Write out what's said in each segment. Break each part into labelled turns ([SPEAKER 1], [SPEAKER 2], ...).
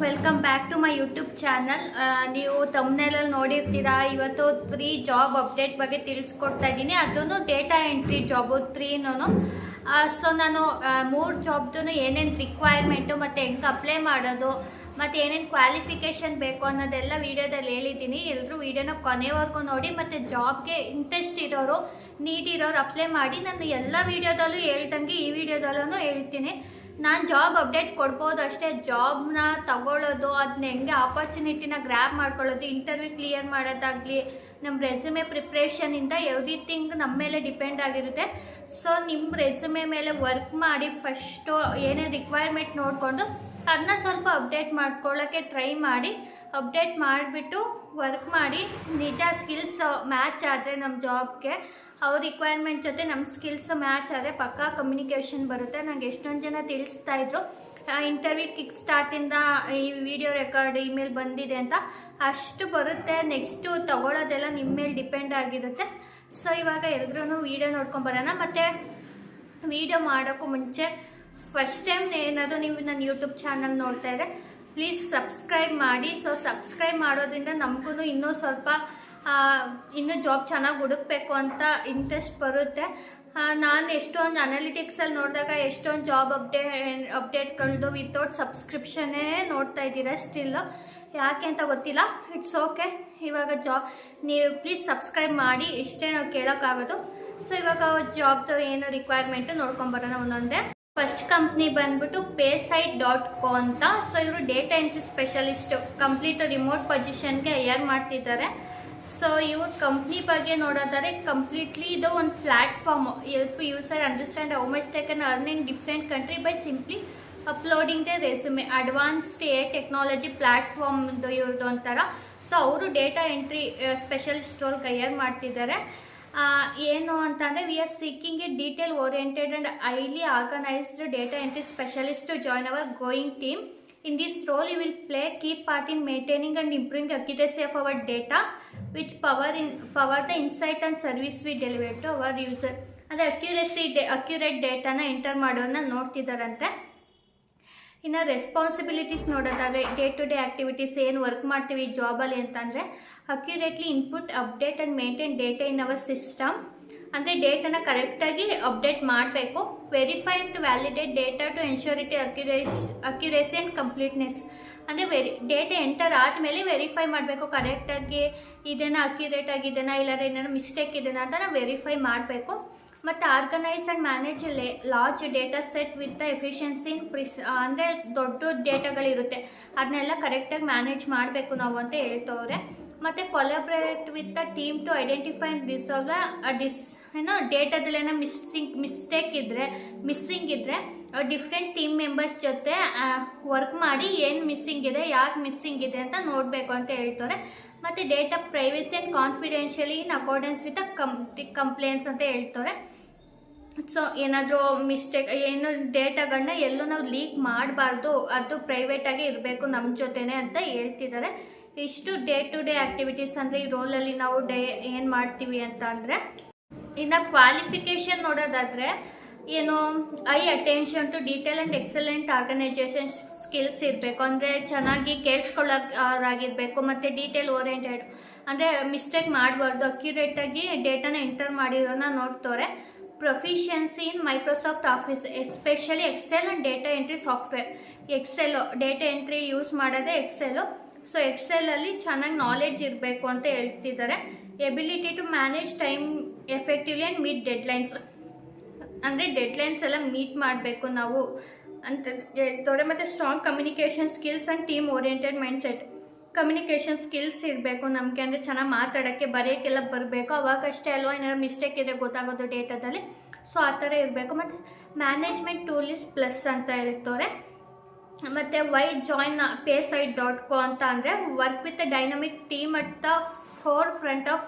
[SPEAKER 1] Welcome back to my YouTube channel. ನೀವು ತಮ್ನೇಲಲ್ಲಿ ನೋಡಿರ್ತೀರಾ, ಇವತ್ತು 3 ಜಾಬ್ ಅಪ್ಡೇಟ್ ಬಗ್ಗೆ ತಿಳಿಸ್ಕೊಡ್ತಾ ಇದ್ದೀನಿ. ಅದನ್ನು ಡೇಟಾ ಎಂಟ್ರಿ ಜಾಬು 3ನೂ. ಸೊ ನಾನು 3 ಜಾಬ್ದು ಏನೇನು ರಿಕ್ವೈರ್ಮೆಂಟು ಮತ್ತು ಹೆಂಗೆ ಅಪ್ಲೈ ಮಾಡೋದು ಮತ್ತು ಏನೇನು ಕ್ವಾಲಿಫಿಕೇಷನ್ ಬೇಕು ಅನ್ನೋದೆಲ್ಲ ವೀಡಿಯೋದಲ್ಲಿ ಹೇಳಿದ್ದೀನಿ. ಎಲ್ಲರೂ ವೀಡಿಯೋನ ಕೊನೆವರೆಗೂ ನೋಡಿ ಮತ್ತು ಜಾಬ್ಗೆ ಇಂಟ್ರೆಸ್ಟ್ ಇರೋರು, ನೀಡ್ ಇರೋರು ಅಪ್ಲೈ ಮಾಡಿ. ನಾನು ಎಲ್ಲ ವೀಡಿಯೋದಲ್ಲೂ ಹೇಳ್ದಂಗೆ ಈ ವಿಡಿಯೋದಲ್ಲೂ ಹೇಳ್ತೀನಿ. ನಾನು ಜಾಬ್ ಅಪ್ಡೇಟ್ ಕೊಡ್ಬೋದು ಅಷ್ಟೇ. ಜಾಬ್ನ ತಗೊಳ್ಳೋದು, ಅದನ್ನ ಹೆಂಗೆ ಆಪರ್ಚುನಿಟಿನ ಗ್ರ್ಯಾಬ್ ಮಾಡ್ಕೊಳ್ಳೋದು, ಇಂಟರ್ವ್ಯೂ ಕ್ಲಿಯರ್ ಮಾಡೋದಾಗಲಿ, ನಮ್ಮ ರೆಸ್ಯೂಮೆ ಪ್ರಿಪ್ರೇಷನಿಂದ ಎವ್ರಿಥಿಂಗ್ ನಮ್ಮ ಮೇಲೆ ಡಿಪೆಂಡ್ ಆಗಿರುತ್ತೆ. ಸೊ ನಿಮ್ಮ ರೆಸ್ಯೂಮೆ ಮೇಲೆ ವರ್ಕ್ ಮಾಡಿ ಫಸ್ಟು ಏನೇನು ರಿಕ್ವೈರ್ಮೆಂಟ್ ನೋಡಿಕೊಂಡು ಅದನ್ನ ಸ್ವಲ್ಪ ಅಪ್ಡೇಟ್ ಮಾಡ್ಕೊಳ್ಳೋಕ್ಕೆ ಟ್ರೈ ಮಾಡಿ. ಅಪ್ಡೇಟ್ ಮಾಡಿಬಿಟ್ಟು ವರ್ಕ್ ಮಾಡಿ. ನಿಜ ಸ್ಕಿಲ್ಸ್ ಮ್ಯಾಚ್ ಆದರೆ ನಮ್ಮ ಜಾಬ್ಗೆ, ಅವ್ರ ರಿಕ್ವೈರ್ಮೆಂಟ್ ಜೊತೆ ನಮ್ಮ ಸ್ಕಿಲ್ಸ್ ಮ್ಯಾಚ್ ಆದರೆ ಪಕ್ಕಾ ಕಮ್ಯುನಿಕೇಷನ್ ಬರುತ್ತೆ. ನನಗೆ ಎಷ್ಟೊಂದು ಜನ ತಿಳಿಸ್ತಾಯಿದ್ರು ಇಂಟರ್ವ್ಯೂ ಕಿಕ್ ಸ್ಟಾರ್ಟಿಂದ ಈ ವಿಡಿಯೋ ರೆಕಾರ್ಡ್ ಇಮೇಲ್ ಬಂದಿದೆ ಅಂತ. ಅಷ್ಟು ಬರುತ್ತೆ. ನೆಕ್ಸ್ಟು ತಗೊಳ್ಳೋದೆಲ್ಲ ನಿಮ್ಮ ಮೇಲೆ ಡಿಪೆಂಡ್ ಆಗಿರುತ್ತೆ. ಸೊ ಇವಾಗ ಎಲ್ರೂ ವೀಡಿಯೋ ನೋಡ್ಕೊಂಬರೋಣ. ಮತ್ತು ವೀಡಿಯೋ ಮಾಡೋಕ್ಕೂ ಮುಂಚೆ ಫಸ್ಟ್ ಟೈಮ್ ಏನಾದರೂ ನೀವು ನನ್ನ ಯೂಟ್ಯೂಬ್ ಚಾನಲ್ ನೋಡ್ತಾ ಇದ್ದರೆ ಪ್ಲೀಸ್ ಸಬ್ಸ್ಕ್ರೈಬ್ ಮಾಡಿ. ಸೊ ಸಬ್ಸ್ಕ್ರೈಬ್ ಮಾಡೋದ್ರಿಂದ ನಮಗೂ ಇನ್ನೂ ಸ್ವಲ್ಪ ಇನ್ನೂ ಜಾಬ್ ಚೆನ್ನಾಗಿ ಹುಡುಕಬೇಕು ಅಂತ ಇಂಟ್ರೆಸ್ಟ್ ಬರುತ್ತೆ. ನಾನು ಎಷ್ಟೊಂದು ಅನಾಲಿಟಿಕ್ಸಲ್ಲಿ ನೋಡಿದಾಗ ಎಷ್ಟೊಂದು ಜಾಬ್ ಅಪ್ಡೇಟ್ಗಳದ್ದು ವಿತೌಟ್ ಸಬ್ಸ್ಕ್ರಿಪ್ಷನ್ನೇ ನೋಡ್ತಾ ಇದ್ದೀರಾ ಸ್ಟಿಲ್ಲು. ಯಾಕೆ ಅಂತ ಗೊತ್ತಿಲ್ಲ. It's okay. ಇವಾಗ ನೀವು ಪ್ಲೀಸ್ ಸಬ್ಸ್ಕ್ರೈಬ್ ಮಾಡಿ, ಇಷ್ಟೇ ನಾವು ಕೇಳೋಕ್ಕಾಗೋದು. ಸೊ ಇವಾಗ ಜಾಬ್ದು ಏನು ರಿಕ್ವೈರ್ಮೆಂಟು ನೋಡ್ಕೊಂಬರೋಣ ಒಂದೊಂದೇ. ಫಸ್ಟ್ ಕಂಪ್ನಿ ಬಂದ್ಬಿಟ್ಟು PaySite.co ಅಂತ. ಸೊ ಇವರು data entry specialist complete remote ಪೊಸಿಷನ್ಗೆ ಹೈಯರ್ ಮಾಡ್ತಿದ್ದಾರೆ. ಸೊ ಇವ್ರ ಕಂಪ್ನಿ ಬಗ್ಗೆ ನೋಡೋದಾದ್ರೆ ಕಂಪ್ಲೀಟ್ಲಿ ಇದು ಒಂದು platform. Help user understand how much they can earn in different country by simply uploading their resume. Advanced technology ಪ್ಲ್ಯಾಟ್ಫಾರ್ಮ್ದು ಇವ್ರದ್ದು ಒಂಥರ. ಸೊ ಅವರು ಡೇಟಾ ಎಂಟ್ರಿ ಸ್ಪೆಷಲಿಸ್ಟ್ ರೋಲ್ಗೆ ಹೈಯರ್ ಮಾಡ್ತಿದ್ದಾರೆ. ಏನು ಅಂತಂದರೆ we are seeking a detail oriented and highly organised data entry specialist to join our going team. In this role, you will play a key part in maintaining and improving the accuracy of our data, which power the insight and service we deliver to our user. ಅಂದರೆ accurate ಡೇಟಾನ enter ಮಾಡೋದನ್ನ ನೋಡ್ತಿದ್ದಾರಂತೆ. ಇನ್ನು responsibilities ನೋಡೋದಾದರೆ day to day activities ಏನು work ಮಾಡ್ತೀವಿ ಜಾಬಲ್ಲಿ ಅಂತಂದರೆ accurately input, update and maintain data in our system. ಅಂದರೆ ಡೇಟಾನ ಕರೆಕ್ಟಾಗಿ ಅಪ್ಡೇಟ್ ಮಾಡಬೇಕು. Verify and validate data to ensure it accuracy and completeness. ಅಂದರೆ ಡೇಟಾ ಎಂಟರ್ ಆದಮೇಲೆ ವೆರಿಫೈ ಮಾಡಬೇಕು ಕರೆಕ್ಟಾಗಿ ಇದನ್ನು ಅಕ್ಯುರೇಟ್ ಆಗಿದೆನಾ, ಇಲ್ಲಾಂದರೆ ಏನಾದ್ರು ಮಿಸ್ಟೇಕ್ ಇದೆನಾ ಅಂತ ನಾವು ವೆರಿಫೈ ಮಾಡಬೇಕು. ಮತ್ತು organise and manage large data set with the efficiency in ಅಂದರೆ ದೊಡ್ಡ ಡೇಟಾಗಳಿರುತ್ತೆ ಅದನ್ನೆಲ್ಲ ಕರೆಕ್ಟಾಗಿ ಮ್ಯಾನೇಜ್ ಮಾಡಬೇಕು ನಾವು ಅಂತ ಹೇಳ್ತವ್ರೆ. ಮತ್ತು collaborate with the team to identify and resolve ಡೇಟಾದಲ್ಲೇನೋ ಮಿಸ್ಟೇಕ್ ಇದ್ದರೆ, ಮಿಸ್ಸಿಂಗ್ ಇದ್ದರೆ ಡಿಫ್ರೆಂಟ್ ಟೀಮ್ ಮೆಂಬರ್ಸ್ ಜೊತೆ ವರ್ಕ್ ಮಾಡಿ ಏನು ಮಿಸ್ಸಿಂಗ್ ಇದೆ, ಯಾಕೆ ಮಿಸ್ಸಿಂಗ್ ಇದೆ ಅಂತ ನೋಡಬೇಕು ಅಂತ ಹೇಳ್ತಾರೆ. ಮತ್ತು data privacy and ಕಾನ್ಫಿಡೆನ್ಷಿಯಲಿ in accordance with complaints ಅಂತ ಹೇಳ್ತಾರೆ. ಸೊ ಏನಾದರೂ ಮಿಸ್ಟೇಕ್ ಏನು ಡೇಟಾಗಳನ್ನ ಎಲ್ಲೂ ನಾವು ಲೀಕ್ ಮಾಡಬಾರ್ದು, ಅದು ಪ್ರೈವೇಟಾಗಿ ಇರಬೇಕು ನಮ್ಮ ಜೊತೆನೇ ಅಂತ ಹೇಳ್ತಿದ್ದಾರೆ. ಇಷ್ಟು ಡೇ ಟು ಡೇ ಆ್ಯಕ್ಟಿವಿಟೀಸ್ ಅಂದರೆ ಈ ರೋಲಲ್ಲಿ ನಾವು ಏನು ಮಾಡ್ತೀವಿ ಅಂತ ಅಂದರೆ. ಇನ್ನು ಕ್ವಾಲಿಫಿಕೇಷನ್ ನೋಡೋದಾದರೆ ಏನು I attention to detail and excellent organization skills ಇರಬೇಕು. ಅಂದರೆ ಚೆನ್ನಾಗಿ ಕೇಳಿಸ್ಕೊಳ್ಳೋರಾಗಿರಬೇಕು ಮತ್ತು ಡೀಟೇಲ್ ಓರಿಯೆಂಟೆಡ್ ಅಂದರೆ ಮಿಸ್ಟೇಕ್ ಮಾಡಬಾರ್ದು, ಅಕ್ಯುರೇಟಾಗಿ ಡೇಟಾನ ಎಂಟರ್ ಮಾಡಿರೋನ ನೋಡ್ತವ್ರೆ. Proficiency in Microsoft office especially excel and data entry software. Excel data entry use ಮಾಡೋದೇ ಎಕ್ಸೆಲ್ಲು. ಸೊ ಎಕ್ಸೆಲಲ್ಲಿ ಚೆನ್ನಾಗಿ ನಾಲೆಡ್ಜ್ ಇರಬೇಕು ಅಂತ ಹೇಳ್ತಿದ್ದಾರೆ. Ability to manage time effectively and meet deadlines. ಅಂದರೆ ಡೆಡ್ಲೈನ್ಸ್ ಎಲ್ಲ ಮೀಟ್ ಮಾಡಬೇಕು ನಾವು ಅಂತ ಹೇಳ್ತವ್ರೆ. ಮತ್ತು strong communication skills and team oriented mindset. Communication skills ಇರಬೇಕು ನಮಗೆ. ಅಂದರೆ ಚೆನ್ನಾಗಿ ಮಾತಾಡೋಕ್ಕೆ ಬರೆಯೋಕ್ಕೆಲ್ಲ ಬರಬೇಕು. ಅವಾಗಷ್ಟೇ ಅಲ್ವಾ ಏನಾದ್ರು ಮಿಸ್ಟೇಕ್ ಇದೆ ಗೊತ್ತಾಗೋದು ಡೇಟಾದಲ್ಲಿ. ಸೊ ಆ ಥರ ಇರಬೇಕು. ಮತ್ತು ಮ್ಯಾನೇಜ್ಮೆಂಟ್ ಟೂಲ್ ಇಸ್ ಪ್ಲಸ್ ಅಂತ ಹೇಳ್ತವ್ರೆ. ಮತ್ತು ವೈ ಜಾಯ್ನ್ PaySite.co ಅಂತ ಅಂದರೆ work with a dynamic team at the four front of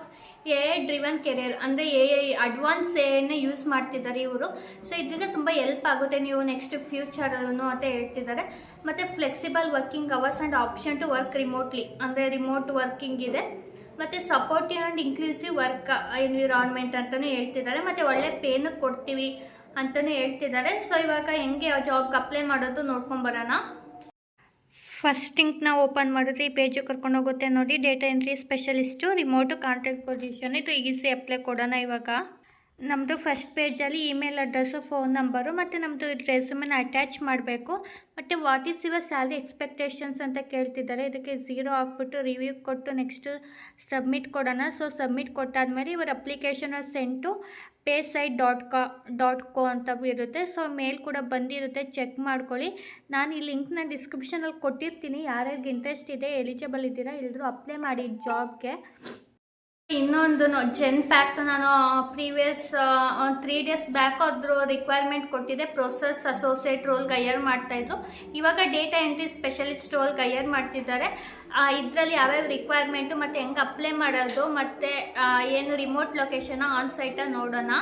[SPEAKER 1] AI driven career. ಅಂದರೆ AI ಅಡ್ವಾನ್ಸ್ AIನೇ ಯೂಸ್ ಮಾಡ್ತಿದ್ದಾರೆ ಇವರು. ಸೊ ಇದರಿಂದ ತುಂಬ ಹೆಲ್ಪ್ ಆಗುತ್ತೆ ನೀವು ನೆಕ್ಸ್ಟ್ ಫ್ಯೂಚರಲ್ಲೂ ಅಂತ ಹೇಳ್ತಿದ್ದಾರೆ. ಮತ್ತು flexible working hours and option two work remotely. ಅಂದರೆ ರಿಮೋಟ್ ವರ್ಕಿಂಗ್ ಇದೆ. ಮತ್ತು supportive and inclusive work environment ಅಂತಲೇ ಹೇಳ್ತಿದ್ದಾರೆ. ಮತ್ತು ಒಳ್ಳೆ ಪೇನು ಕೊಡ್ತೀವಿ ಅಂತಲೇ ಹೇಳ್ತಿದ್ದಾರೆ. ಸೊ ಇವಾಗ ಹೆಂಗೆ ಜಾಬ್ಗೆ ಅಪ್ಲೈ ಮಾಡೋದು ನೋಡ್ಕೊಂಬರೋಣ. ಫಸ್ಟ್ ಲಿಂಕ್ನ ಓಪನ್ ಮಾಡಿದ್ರೆ ಈ ಪೇಜ್ ಕರ್ಕೊಂಡು ಹೋಗುತ್ತೆ ನೋಡಿ. Data entry specialist, remote, contact position. ಇದು ಈಸಿ ಅಪ್ಲೈ ಕೊಡೋಣ. ಇವಾಗ ನಮ್ಮದು ಫಸ್ಟ್ ಪೇಜಲ್ಲಿ ಇಮೇಲ್ ಅಡ್ರೆಸ್ಸು, ಫೋನ್ ನಂಬರು ಮತ್ತು ನಮ್ಮದು ರೆಸ್ಯೂಮನ್ನ ಅಟ್ಯಾಚ್ ಮಾಡಬೇಕು. ಮತ್ತು what is your salary expectations ಅಂತ ಕೇಳ್ತಿದ್ದಾರೆ. ಇದಕ್ಕೆ 0 ಹಾಕ್ಬಿಟ್ಟು ರಿವ್ಯೂ ಕೊಟ್ಟು ನೆಕ್ಸ್ಟ್ ಸಬ್ಮಿಟ್ ಕೊಡೋಣ. ಸೊ ಸಬ್ಮಿಟ್ ಕೊಟ್ಟಾದಮೇಲೆ ಇವರ ಅಪ್ಲಿಕೇಶನ್ ಸೆಂಡ್ ಟು paysite.co ಅಂತ ಇರುತ್ತೆ. ಸೊ ಮೇಲ್ ಕೂಡ ಬಂದಿರುತ್ತೆ, ಚೆಕ್ ಮಾಡ್ಕೊಳ್ಳಿ. ನಾನು ಈ ಲಿಂಕ್ನ ಡಿಸ್ಕ್ರಿಪ್ಷನಲ್ಲಿ ಕೊಟ್ಟಿರ್ತೀನಿ. ಯಾರ್ಯಾರಿಗೆ ಇಂಟ್ರೆಸ್ಟ್ ಇದೆ, ಎಲಿಜಿಬಲ್ ಇದ್ದೀರಾ, ಎಲ್ಲರೂ ಅಪ್ಲೈ ಮಾಡಿ ಜಾಬ್ಗೆ. ಇನ್ನೊಂದು ಜೆನ್ ಪ್ಯಾಕ್ಟ್ ನಾನು ಪ್ರೀವಿಯಸ್ 3 ಡೇಸ್ ಬ್ಯಾಕ್ ಅದ್ರ ರಿಕ್ವೈರ್ಮೆಂಟ್ ಕೊಟ್ಟಿದ್ದೆ. ಪ್ರೊಸೆಸ್ ಅಸೋಸಿಯೇಟ್ ರೋಲ್ಗೆ ಹೈಯರ್ ಮಾಡ್ತಾಯಿದ್ರು. ಇವಾಗ ಡೇಟಾ ಎಂಟ್ರಿ ಸ್ಪೆಷಲಿಸ್ಟ್ ರೋಲ್ಗೆ ಹೈಯರ್ ಮಾಡ್ತಿದ್ದಾರೆ. ಇದರಲ್ಲಿ ಯಾವ್ಯಾವ ರಿಕ್ವೈರ್ಮೆಂಟು ಮತ್ತು ಹೆಂಗೆ ಅಪ್ಲೈ ಮಾಡೋದು ಮತ್ತು ಏನು ರಿಮೋಟ್ ಲೊಕೇಶನ್ ಆನ್ ಸೈಟಲ್ಲಿ ನೋಡೋಣ.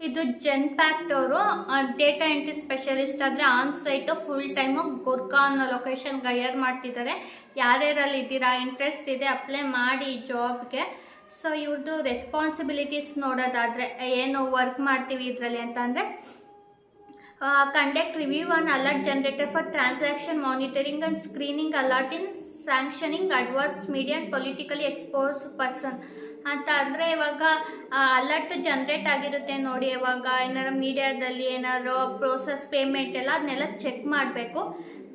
[SPEAKER 1] ಇದು ಜೆನ್ ಪ್ಯಾಕ್ಟ್ ಅವರು ಡೇಟಾ ಎಂಟ್ರಿ ಸ್ಪೆಷಲಿಸ್ಟ್ ಆದರೆ on site full time Gurgaon ಲೊಕೇಶನ್ಗೆ ಹೈಯರ್ ಮಾಡ್ತಿದ್ದಾರೆ. ಯಾರ್ಯಾರಲ್ಲಿ ಇದ್ದೀರಾ, ಇಂಟ್ರೆಸ್ಟ್ ಇದೆ, ಅಪ್ಲೈ ಮಾಡಿ ಜಾಬ್ಗೆ. ಸೊ ಇವ್ರದ್ದು ರೆಸ್ಪಾನ್ಸಿಬಿಲಿಟೀಸ್ ನೋಡೋದಾದರೆ ಏನು ವರ್ಕ್ ಮಾಡ್ತೀವಿ ಇದರಲ್ಲಿ ಅಂತ ಅಂದರೆ, conduct review on alert generator for transaction monitoring and screening alert in sanctioning adverse media and politically expose person ಅಂತ. ಅಂದರೆ ಇವಾಗ ಅಲರ್ಟ್ ಜನ್ರೇಟ್ ಆಗಿರುತ್ತೆ ನೋಡಿ. ಇವಾಗ ಏನಾರು ಮೀಡಿಯಾದಲ್ಲಿ ಏನಾರು ಪ್ರೋಸೆಸ್ ಪೇಮೆಂಟ್ ಎಲ್ಲ ಅದನ್ನೆಲ್ಲ ಚೆಕ್ ಮಾಡಬೇಕು.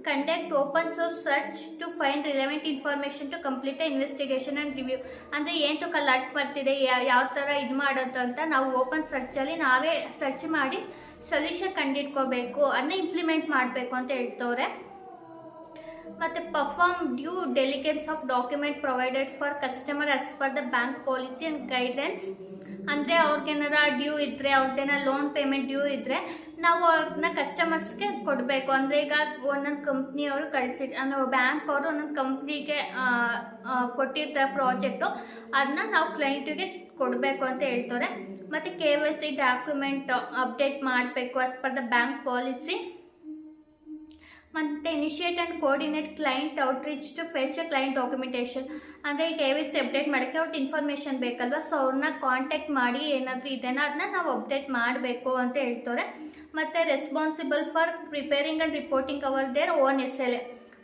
[SPEAKER 1] Conduct open source search to find relevant information to complete investigation and review. ಅಂದರೆ ಏನಕ್ಕೆ ಅಲರ್ಟ್ ಬರ್ತಿದೆ, ಯಾವ ಥರ ಇದು ಮಾಡೋದು ಅಂತ ನಾವು ಓಪನ್ ಸರ್ಚಲ್ಲಿ ನಾವೇ ಸರ್ಚ್ ಮಾಡಿ ಸೊಲ್ಯೂಷನ್ ಕಂಡಿಡ್ಕೋಬೇಕು, ಅದನ್ನ ಇಂಪ್ಲಿಮೆಂಟ್ ಮಾಡಬೇಕು ಅಂತ ಹೇಳ್ತವ್ರೆ. ಮತ್ತು perform due diligence of document provided for customer as per the bank policy and guidelines. ಅಂದರೆ ಅವ್ರಿಗೇನಾರ ಡ್ಯೂ ಇದ್ದರೆ, ಅವ್ರದ್ದೇನಾರ ಲೋನ್ ಪೇಮೆಂಟ್ ಡ್ಯೂ ಇದ್ದರೆ ನಾವು ಅವ್ರನ್ನ ಕಸ್ಟಮರ್ಸ್ಗೆ ಕೊಡಬೇಕು. ಅಂದರೆ ಈಗ ಒಂದೊಂದು ಕಂಪ್ನಿಯವರು ಅಂದರೆ ಬ್ಯಾಂಕ್ ಅವರು ಒಂದೊಂದು ಕಂಪ್ನಿಗೆ ಕೊಟ್ಟಿರ್ತಾರೆ ಪ್ರಾಜೆಕ್ಟು, ಅದನ್ನ ನಾವು ಕ್ಲೈಂಟಿಗೆ ಕೊಡಬೇಕು ಅಂತ ಹೇಳ್ತಾರೆ. ಮತ್ತು KYC ಡಾಕ್ಯುಮೆಂಟ್ ಅಪ್ಡೇಟ್ ಮಾಡಬೇಕು as per the bank policy. ಮತ್ತು initiate and coordinate client outreach to fetch a client documentation. ಅಂದರೆ ಈ KYC ಅಪ್ಡೇಟ್ ಮಾಡೋಕ್ಕೆ ಅವ್ರದ್ದು ಇನ್ಫಾರ್ಮೇಷನ್ ಬೇಕಲ್ವ, ಸೊ ಅವ್ರನ್ನ ಕಾಂಟ್ಯಾಕ್ಟ್ ಮಾಡಿ ಏನಾದರೂ ಇದೆನಾ ಅದನ್ನ ನಾವು ಅಪ್ಡೇಟ್ ಮಾಡಬೇಕು ಅಂತ ಹೇಳ್ತಾರೆ. ಮತ್ತು responsible for preparing and reporting our their own SLA.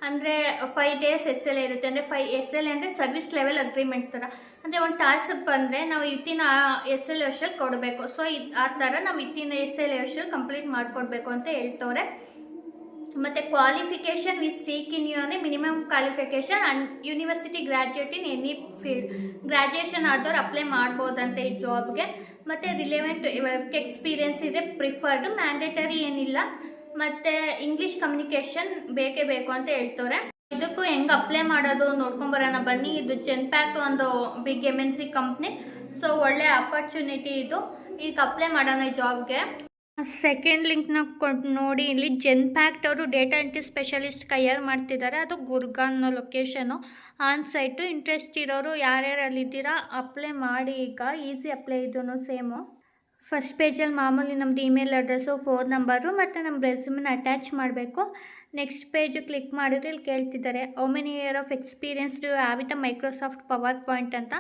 [SPEAKER 1] ಅಂದರೆ 5 days SLA ಇರುತ್ತೆ. ಅಂದರೆ SLA ಅಂದರೆ ಸರ್ವಿಸ್ ಲೆವೆಲ್ ಅಗ್ರಿಮೆಂಟ್ ಥರ. ಅಂದರೆ ಒಂದು ಟಾಸ್ಕ್ ಬಂದರೆ ನಾವು ಇತ್ತಿನ SLA ವರ್ಷಲ್ಲಿ ಕೊಡಬೇಕು. ಸೊ ಆ ಥರ ನಾವು ಇತ್ತಿನ SLA ವರ್ಷಲ್ಲಿ ಕಂಪ್ಲೀಟ್ ಮಾಡಿಕೊಡ್ಬೇಕು ಅಂತ ಹೇಳ್ತವ್ರೆ. ಮತ್ತು qualification with seek in your minimum qualification and university graduate in any field. Graduation ಆದವ್ರು ಅಪ್ಲೈ ಮಾಡ್ಬೋದಂತೆ ಈ ಜಾಬ್ಗೆ. ಮತ್ತು ರಿಲೆವೆಂಟ್ ವರ್ಕ್ ಎಕ್ಸ್ಪೀರಿಯೆನ್ಸ್ ಇದೆ ಪ್ರಿಫರ್ಡ್, ಮ್ಯಾಂಡೇಟರಿ ಏನಿಲ್ಲ. ಮತ್ತು ಇಂಗ್ಲೀಷ್ ಕಮ್ಯುನಿಕೇಷನ್ ಬೇಕೇ ಬೇಕು ಅಂತ ಹೇಳ್ತವ್ರೆ. ಇದಕ್ಕೂ ಹೆಂಗೆ ಅಪ್ಲೈ ಮಾಡೋದು ನೋಡ್ಕೊಂಬರೋಣ ಬನ್ನಿ. ಇದು ಜೆನ್ ಪ್ಯಾಕ್ಟ್ ಒಂದು ಬಿಗ್ MNC ಕಂಪ್ನಿ. ಸೊ ಒಳ್ಳೆ ಆಪರ್ಚುನಿಟಿ ಇದು. ಈಗ ಅಪ್ಲೈ ಮಾಡೋಣ ಈ ಜಾಬ್ಗೆ. ಸೆಕೆಂಡ್ ಲಿಂಕ್ನ ನೋಡಿ. ಇಲ್ಲಿ ಜೆನ್ ಪ್ಯಾಕ್ಟ್ ಅವರು ಡೇಟಾ ಎಂಟ್ರಿ ಸ್ಪೆಷಲಿಸ್ಟ್ ಹೈಯರ್ ಮಾಡ್ತಿದ್ದಾರೆ. ಅದು ಗುರ್ಗಾನ್ ಲೊಕೇಶನು, ಆನ್ ಸೈಟು. ಇಂಟ್ರೆಸ್ಟ್ ಇರೋರು ಯಾರ್ಯಾರಲ್ಲಿದ್ದೀರಾ ಅಪ್ಲೈ ಮಾಡಿ. ಈಗ ಈಸಿ ಅಪ್ಲೈ ಇದೂ ಸೇಮು. ಫಸ್ಟ್ ಪೇಜಲ್ಲಿ ಮಾಮೂಲಿ ನಮ್ಮದು ಇಮೇಲ್ ಅಡ್ರೆಸ್ಸು, ಫೋನ್ ನಂಬರು ಮತ್ತು ನಮ್ಮ ರೆಸ್ಯೂಮನ್ನ ಅಟ್ಯಾಚ್ ಮಾಡಬೇಕು. ನೆಕ್ಸ್ಟ್ ಪೇಜು ಕ್ಲಿಕ್ ಮಾಡಿದ್ರೆ ಇಲ್ಲಿ ಕೇಳ್ತಿದ್ದಾರೆ how many year of experience do have with Microsoft power point ಅಂತ.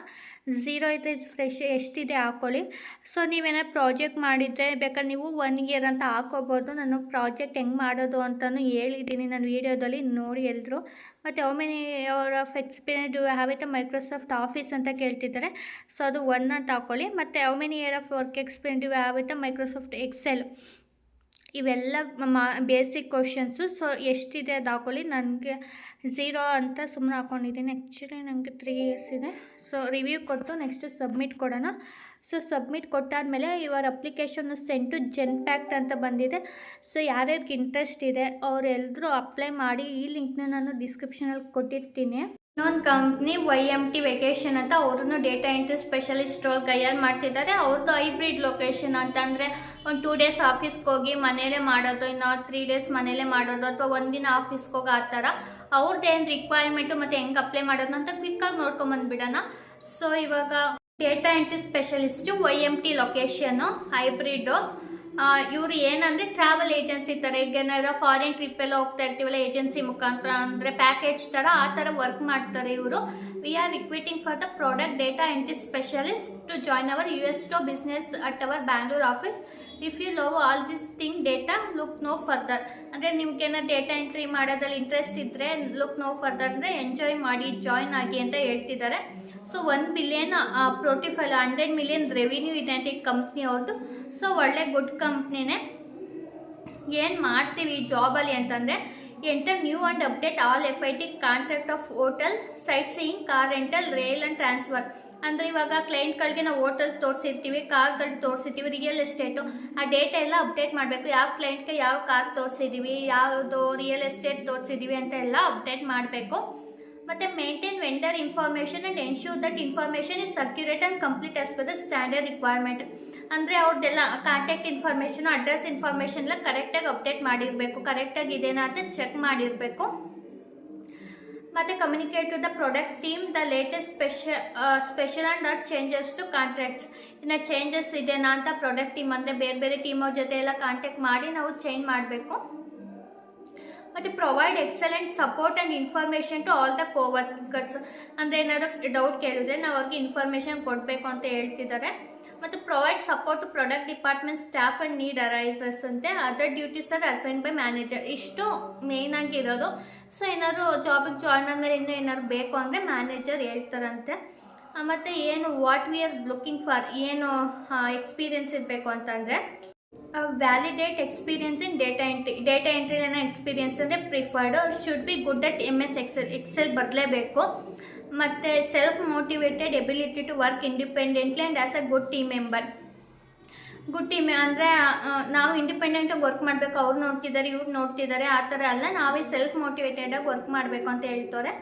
[SPEAKER 1] 0 ಇದೆ, ಫ್ರೆಶ್ ಎಷ್ಟಿದೆ ಹಾಕ್ಕೊಳ್ಳಿ. ಸೊ ನೀವೇನಾದ್ರು ಪ್ರಾಜೆಕ್ಟ್ ಮಾಡಿದರೆ ಬೇಕಾದ್ರೆ ನೀವು 1 year ಅಂತ ಹಾಕೋಬೋದು. ನಾನು ಪ್ರಾಜೆಕ್ಟ್ ಹೆಂಗೆ ಮಾಡೋದು ಅಂತಲೂ ಹೇಳಿದ್ದೀನಿ ನನ್ನ ವೀಡಿಯೋದಲ್ಲಿ, ನೋಡಿ ಎಲ್ಲರೂ. ಮತ್ತು how many year of experience do have with Microsoft Office ಅಂತ ಕೇಳ್ತಿದ್ದಾರೆ. ಸೊ ಅದು 1 ಅಂತ ಹಾಕ್ಕೊಳ್ಳಿ. ಮತ್ತು how many year of work experience do have with Microsoft Excel. ಇವೆಲ್ಲ ಬೇಸಿಕ್ ಕ್ವಶನ್ಸು. ಸೊ ಎಷ್ಟಿದೆ ಅದು ಹಾಕ್ಕೊಳ್ಳಿ. ನನಗೆ 0 ಅಂತ ಸುಮ್ಮನೆ ಹಾಕ್ಕೊಂಡಿದ್ದೀನಿ. ಆ್ಯಕ್ಚುಲಿ ನನಗೆ 3 years ಇದೆ. ಸೊ ರಿವ್ಯೂ ಕೊಟ್ಟು ನೆಕ್ಸ್ಟ್ ಸಬ್ಮಿಟ್ ಕೊಡೋಣ. ಸೊ ಸಬ್ಮಿಟ್ ಕೊಟ್ಟಾದಮೇಲೆ ಇವರ application send to Genpact ಅಂತ ಬಂದಿದೆ. ಸೊ ಯಾರ್ಯಾರಿಗೆ ಇಂಟ್ರೆಸ್ಟ್ ಇದೆ ಅವರೆಲ್ಲರೂ ಅಪ್ಲೈ ಮಾಡಿ. ಈ ಲಿಂಕ್ನ ನಾನು ಡಿಸ್ಕ್ರಿಪ್ಷನಲ್ಲಿ ಕೊಟ್ಟಿರ್ತೀನಿ. ಇನ್ನೊಂದು ಕಂಪ್ನಿ YMT ವೆಕೇಷನ್ ಅಂತ, ಅವ್ರನ್ನು ಡೇಟಾ ಎಂಟ್ರಿ ಸ್ಪೆಷಲಿಸ್ಟ್ ಹೈಯರ್ ಮಾಡ್ತಿದ್ದಾರೆ. ಅವ್ರದ್ದು ಹೈಬ್ರಿಡ್ ಲೊಕೇಶನ್ ಅಂತಂದರೆ ಒಂದು 2 days ಆಫೀಸ್ಗೆ ಹೋಗಿ ಮನೇಲೇ ಮಾಡೋದು, ಇನ್ನು 3 days ಮನೇಲೇ ಮಾಡೋದು, ಅಥವಾ ಒಂದಿನ ಆಫೀಸ್ಗೆ ಹೋಗಿ ಆ ಥರ. ಅವ್ರದ್ದು ಏನು ರಿಕ್ವೈರ್ಮೆಂಟು ಮತ್ತು ಹೆಂಗೆ ಅಪ್ಲೈ ಮಾಡೋದು ಅಂತ ಕ್ವಿಕ್ಕಾಗಿ ನೋಡ್ಕೊಂಬಂದ್ಬಿಡೋಣ. ಸೊ ಇವಾಗ data entry specialist YMT location hybrid. ಇವರು ಏನಂದರೆ ಟ್ರಾವೆಲ್ ಏಜೆನ್ಸಿ ಥರ, ಈಗ ಏನಾದ್ರು ಫಾರಿನ್ ಟ್ರಿಪ್ ಎಲ್ಲ ಹೋಗ್ತಾ ಇರ್ತೀವಲ್ಲ ಏಜೆನ್ಸಿ ಮುಖಾಂತರ, ಅಂದರೆ ಪ್ಯಾಕೇಜ್ ಥರ ಆ ಥರ ವರ್ಕ್ ಮಾಡ್ತಾರೆ ಇವರು. We are recruiting for the product data entry specialist to join our US to business at our Bangalore office. If you love all this thing data, look no further. ಅಂದರೆ ನಿಮ್ಗೇನಾದ್ರು data entry ಮಾಡೋದ್ರಲ್ಲಿ interest ಇದ್ದರೆ look no further ಅಂದರೆ enjoy ಮಾಡಿ join ಆಗಿ ಅಂತ ಹೇಳ್ತಿದ್ದಾರೆ. So 1 billion ಪ್ರೊಟಿಫೈಲ್ 100 ಮಿಲಿಯನ್ ರೆವಿನ್ಯೂ ಇದೆ ಅಂತ ಈ ಕಂಪ್ನಿ ಅವ್ರದ್ದು. ಸೊ ಒಳ್ಳೆ ಗುಡ್ ಕಂಪ್ನಿನೇ. ಏನು ಮಾಡ್ತೀವಿ ಈ ಜಾಬಲ್ಲಿ ಅಂತಂದರೆ, enter new and update all FIT contract of hotel, site seeing, car rental, rail and transfer. ಅಂದರೆ ಇವಾಗ ಕ್ಲೈಂಟ್ಗಳಿಗೆ ನಾವು ಹೋಟೆಲ್ ತೋರಿಸಿರ್ತೀವಿ, ಕಾರ್ಗಳು ತೋರಿಸಿರ್ತೀವಿ, ರಿಯಲ್ ಎಸ್ಟೇಟು, ಆ ಡೇಟಾ ಎಲ್ಲ ಅಪ್ಡೇಟ್ ಮಾಡಬೇಕು. ಯಾವ ಕ್ಲೈಂಟ್ಗೆ ಯಾವ ಕಾರ್ ತೋರಿಸಿದ್ದೀವಿ, ಯಾವುದು ರಿಯಲ್ ಎಸ್ಟೇಟ್ ತೋರಿಸಿದ್ದೀವಿ ಅಂತ ಎಲ್ಲ ಅಪ್ಡೇಟ್ ಮಾಡಬೇಕು. ಮತ್ತು maintain vendor information and ensure that information is accurate and complete as per the standard requirement. ಅಂದರೆ ಅವ್ರದ್ದೆಲ್ಲ ಕಾಂಟ್ಯಾಕ್ಟ್ ಇನ್ಫಾರ್ಮೇಷನ್, ಅಡ್ರೆಸ್ ಇನ್ಫಾರ್ಮೇಷನ್ ಎಲ್ಲ ಕರೆಕ್ಟಾಗಿ ಅಪ್ಡೇಟ್ ಮಾಡಿರಬೇಕು, ಕರೆಕ್ಟಾಗಿ ಇದೇನಾ ಅಂತ ಚೆಕ್ ಮಾಡಿರಬೇಕು. ಮತ್ತು communicate to the product team the latest special and not changes to contracts. ಇನ್ನು ಚೇಂಜಸ್ ಇದೆನಾ ಅಂತ ಪ್ರಾಡಕ್ಟ್ ಟೀಮ್ ಅಂದರೆ ಬೇರೆ ಬೇರೆ ಟೀಮ್ ಅವ್ರ ಜೊತೆ ಎಲ್ಲ ಕಾಂಟ್ಯಾಕ್ಟ್ ಮಾಡಿ ನಾವು ಚೇಂಜ್ ಮಾಡಬೇಕು. ಮತ್ತು provide excellent support and information to all the coworkers. ಅಂದರೆ ಏನಾದ್ರು ಡೌಟ್ ಕೇಳಿದ್ರೆ ನಾವು ಅವ್ರಿಗೆ ಇನ್ಫಾರ್ಮೇಷನ್ ಕೊಡಬೇಕು ಅಂತ ಹೇಳ್ತಿದ್ದಾರೆ. ಮತ್ತು provide support to product department staff and need arises ಅಂತೆ. Other duties are assign by manager. ಇಷ್ಟು ಮೇಯ್ನ್ ಆಗಿರೋದು. ಸೊ ಏನಾದ್ರು ಜಾಬಿಗೆ ಜಾಯ್ನ್ ಆದಮೇಲೆ ಇನ್ನೂ ಏನಾದ್ರು ಬೇಕು ಅಂದರೆ ಮ್ಯಾನೇಜರ್ ಹೇಳ್ತಾರಂತೆ. ಮತ್ತು ಏನು what we are looking for, ಏನು ಎಕ್ಸ್ಪೀರಿಯನ್ಸ್ ಇರಬೇಕು ಅಂತಂದರೆ, ವ್ಯಾಲಿಡೇಟ್ ಎಕ್ಸ್ಪೀರಿಯನ್ಸ್ ಇನ್ ಡೇಟಾ ಎಂಟ್ರಿನ ಎಕ್ಸ್ಪೀರಿಯನ್ಸ್ ಅಂದರೆ preferred. Should be good at MS excel ಬರಲೇಬೇಕು. ಮತ್ತು self motivated, ability to work independently and as a good team member. Good team ಅಂದರೆ ನಾವು ಇಂಡಿಪೆಂಡೆಂಟಾಗಿ work ಮಾಡಬೇಕು, ಅವ್ರು ನೋಡ್ತಿದ್ದಾರೆ ಇವ್ರು ನೋಡ್ತಿದ್ದಾರೆ ಆ ಥರ ಅಲ್ಲ, ನಾವೇ ಸೆಲ್ಫ್ ಮೋಟಿವೇಟೆಡಾಗಿ ವರ್ಕ್ ಮಾಡಬೇಕು ಅಂತ ಹೇಳ್ತಾರೆ.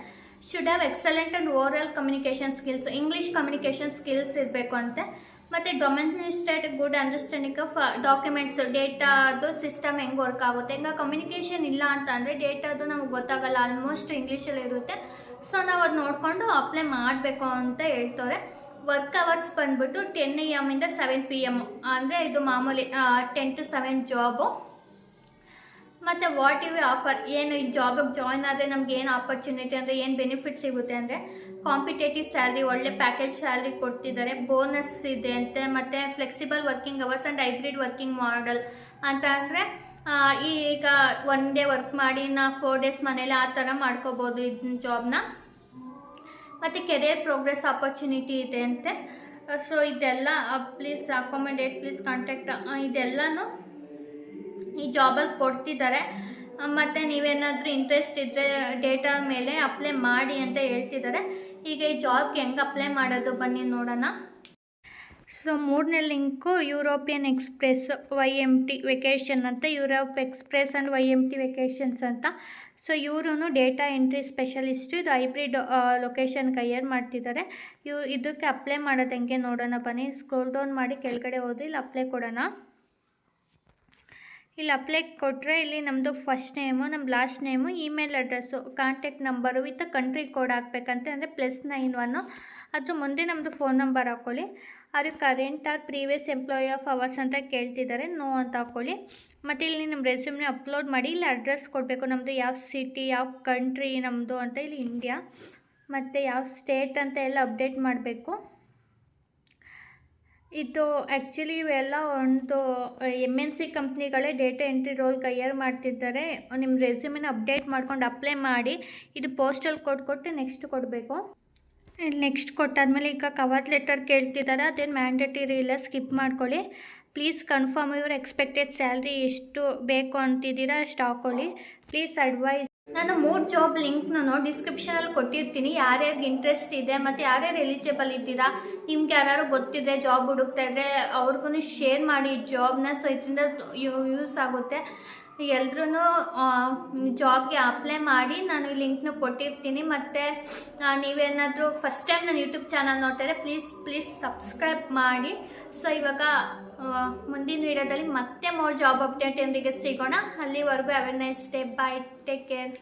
[SPEAKER 1] Should have excellent and oral communication skills, English communication skills ಇರಬೇಕು ಅಂತೆ. ಮತ್ತು demonstrate good understanding of documents, ಡೇಟಾದು ಸಿಸ್ಟಮ್ ಹೆಂಗೆ ವರ್ಕ್ ಆಗುತ್ತೆ. ಈಗ ಕಮ್ಯುನಿಕೇಷನ್ ಇಲ್ಲ ಅಂತ ಅಂದರೆ ಡೇಟಾದು ನಮ್ಗೆ ಗೊತ್ತಾಗಲ್ಲ, ಆಲ್ಮೋಸ್ಟ್ ಇಂಗ್ಲೀಷಲ್ಲಿ ಇರುತ್ತೆ. ಸೊ ನಾವು ಅದು ನೋಡಿಕೊಂಡು ಅಪ್ಲೈ ಮಾಡಬೇಕು ಅಂತ ಹೇಳ್ತಾರೆ. ವರ್ಕ್ ಅವರ್ಸ್ ಬಂದುಬಿಟ್ಟು 10 AM ಇಂದ 7 PM, ಅಂದರೆ ಇದು ಮಾಮೂಲಿ 10 to 7 ಜಾಬು. ಮತ್ತು ವಾಟ್ ಯು ಆಫರ್, ಏನು ಈ ಜಾಬಿಗೆ ಜಾಯ್ನ್ ಆದರೆ ನಮ್ಗೆ ಏನು ಆಪರ್ಚುನಿಟಿ ಅಂದರೆ ಏನು ಬೆನಿಫಿಟ್ ಸಿಗುತ್ತೆ ಅಂದರೆ, ಕಾಂಪಿಟೇಟಿವ್ ಸ್ಯಾಲ್ರಿ, ಒಳ್ಳೆ ಪ್ಯಾಕೇಜ್ ಸ್ಯಾಲ್ರಿ ಕೊಡ್ತಿದ್ದಾರೆ, ಬೋನಸ್ ಇದೆ ಅಂತೆ. ಮತ್ತು flexible working hours and hybrid working model ಅಂತ. ಅಂದರೆ ಈಗ 1 day ವರ್ಕ್ ಮಾಡಿ 4 days ಮನೇಲಿ ಆ ಥರ ಮಾಡ್ಕೋಬೋದು ಇದನ್ನ ಜಾಬ್ನ. ಮತ್ತು ಕೆರಿಯರ್ ಪ್ರೋಗ್ರೆಸ್ ಆಪರ್ಚುನಿಟಿ ಇದೆ ಅಂತೆ. ಸೊ ಇದೆಲ್ಲ ಪ್ಲೀಸ್ ಅಕಾಮಡೇಟ್, ಪ್ಲೀಸ್ ಕಾಂಟ್ಯಾಕ್ಟ್, ಇದೆಲ್ಲನೂ ಈ ಜಾಬಲ್ಲಿ ಕೊಡ್ತಿದ್ದಾರೆ. ಮತ್ತು ನೀವೇನಾದರೂ ಇಂಟ್ರೆಸ್ಟ್ ಇದ್ದರೆ ಡೇಟಾ ಮೇಲೆ ಅಪ್ಲೈ ಮಾಡಿ ಅಂತ ಹೇಳ್ತಿದ್ದಾರೆ. ಈಗ ಈ ಜಾಬ್ಗೆ ಹೆಂಗೆ ಅಪ್ಲೈ ಮಾಡೋದು ಬನ್ನಿ ನೋಡೋಣ. ಸೊ 3ನೇ link European express YMT vacation ಅಂತ, Europe express and YMT vacations ಅಂತ. ಸೊ ಇವರು ಡೇಟಾ ಎಂಟ್ರಿ ಸ್ಪೆಷಲಿಸ್ಟು, ಇದು ಹೈಬ್ರಿಡ್ ಲೊಕೇಶನ್ಗೆ ಹೈಯರ್ ಮಾಡ್ತಿದ್ದಾರೆ. ಇದಕ್ಕೆ ಅಪ್ಲೈ ಮಾಡೋದು ಹೆಂಗೆ ನೋಡೋಣ ಬನ್ನಿ. ಸ್ಕ್ರೋಲ್ ಡೌನ್ ಮಾಡಿ ಕೆಳಗಡೆ ಹೋದ್ರೆ ಇಲ್ಲಿ ಅಪ್ಲೈ ಕೊಡೋಣ. ಇಲ್ಲಿ ಅಪ್ಲೈ ಕೊಟ್ಟರೆ ಇಲ್ಲಿ ನಮ್ಮದು ಫಸ್ಟ್ ನೇಮು, ನಮ್ಮ last name, email address, contact number with country code ಹಾಕ್ಬೇಕಂತೆ, ಅಂದರೆ +91. ಅದ್ರ ಮುಂದೆ ನಮ್ಮದು ಫೋನ್ ನಂಬರ್ ಹಾಕ್ಕೊಳ್ಳಿ. ಅದು current or previous employee of ours ಅಂತ ಕೇಳ್ತಿದ್ದಾರೆ, ನೋ ಅಂತ ಹಾಕ್ಕೊಳ್ಳಿ. ಮತ್ತು ಇಲ್ಲಿ ನಮ್ಮ ರೆಸ್ಯೂಮ್ನ ಅಪ್ಲೋಡ್ ಮಾಡಿ ಇಲ್ಲಿ ಅಡ್ರೆಸ್ ಕೊಡಬೇಕು, ನಮ್ಮದು ಯಾವ ಸಿಟಿ, ಯಾವ ಕಂಟ್ರಿ ನಮ್ಮದು ಅಂತ, ಇಲ್ಲಿ ಇಂಡಿಯಾ, ಮತ್ತು ಯಾವ ಸ್ಟೇಟ್ ಅಂತ ಎಲ್ಲ ಅಪ್ಡೇಟ್ ಮಾಡಬೇಕು. ಇದು ಆ್ಯಕ್ಚುಲಿ ಇವೆಲ್ಲ ಒಂದು MNC ಕಂಪ್ನಿಗಳೇ ಡೇಟಾ ಎಂಟ್ರಿ ರೋಲ್ಗೆ ಹೈಯರ್ ಮಾಡ್ತಿದ್ದಾರೆ. ನಿಮ್ಮ ರೆಸ್ಯೂಮಿನ ಅಪ್ಡೇಟ್ ಮಾಡ್ಕೊಂಡು ಅಪ್ಲೈ ಮಾಡಿ, ಇದು ಪೋಸ್ಟಲ್ ಕೊಟ್ಟು ನೆಕ್ಸ್ಟ್ ಕೊಡಬೇಕು. ನೆಕ್ಸ್ಟ್ ಕೊಟ್ಟಾದ್ಮೇಲೆ ಈಗ ಕವರ್ ಲೆಟರ್ ಕೇಳ್ತಿದ್ದಾರೆ, ಅದೇನು ಮ್ಯಾಂಡೇಟರಿ ಇಲ್ಲ, ಸ್ಕಿಪ್ ಮಾಡ್ಕೊಳ್ಳಿ. Please confirm your expected salary ಎಷ್ಟು ಬೇಕು ಅಂತಿದ್ದೀರಾ ಅಷ್ಟು ಹಾಕ್ಕೊಳ್ಳಿ. Please advise. ನಾನು 3 ಜಾಬ್ ಲಿಂಕ್ನೂ ಡಿಸ್ಕ್ರಿಪ್ಷನಲ್ಲಿ ಕೊಟ್ಟಿರ್ತೀನಿ. ಯಾರ್ಯಾರಿಗೆ ಇಂಟ್ರೆಸ್ಟ್ ಇದೆ ಮತ್ತು ಯಾರ್ಯಾರು ಎಲಿಜಿಬಲ್ ಇದ್ದೀರಾ, ನಿಮ್ಗೆ ಯಾರು ಗೊತ್ತಿದೆ ಜಾಬ್ ಹುಡುಕ್ತಾ ಇದ್ದರೆ ಅವ್ರಿಗೂ ಶೇರ್ ಮಾಡಿ ಜಾಬ್ನ. ಸೊ ಇದರಿಂದ ಯೂಸ್ ಆಗುತ್ತೆ. ಎಲ್ಲರೂ ಜಾಬ್ಗೆ ಅಪ್ಲೈ ಮಾಡಿ, ನಾನು ಈ ಲಿಂಕ್ನ ಕೊಟ್ಟಿರ್ತೀನಿ. ಮತ್ತು ನೀವೇನಾದರೂ ಫಸ್ಟ್ ಟೈಮ್ ನನ್ನ ಯೂಟ್ಯೂಬ್ ಚಾನಲ್ ನೋಡ್ತಾರೆ, ಪ್ಲೀಸ್ ಸಬ್ಸ್ಕ್ರೈಬ್ ಮಾಡಿ. ಸೊ ಇವಾಗ ಮುಂದಿನ ವೀಡಿಯೋದಲ್ಲಿ ಮತ್ತೆ ಮೋರ್ ಜಾಬ್ ಅಪ್ಡೇಟ್ ಎಂದಿಗೆ ಸಿಗೋಣ. ಅಲ್ಲಿವರೆಗೂ have a nice day, bye, take care.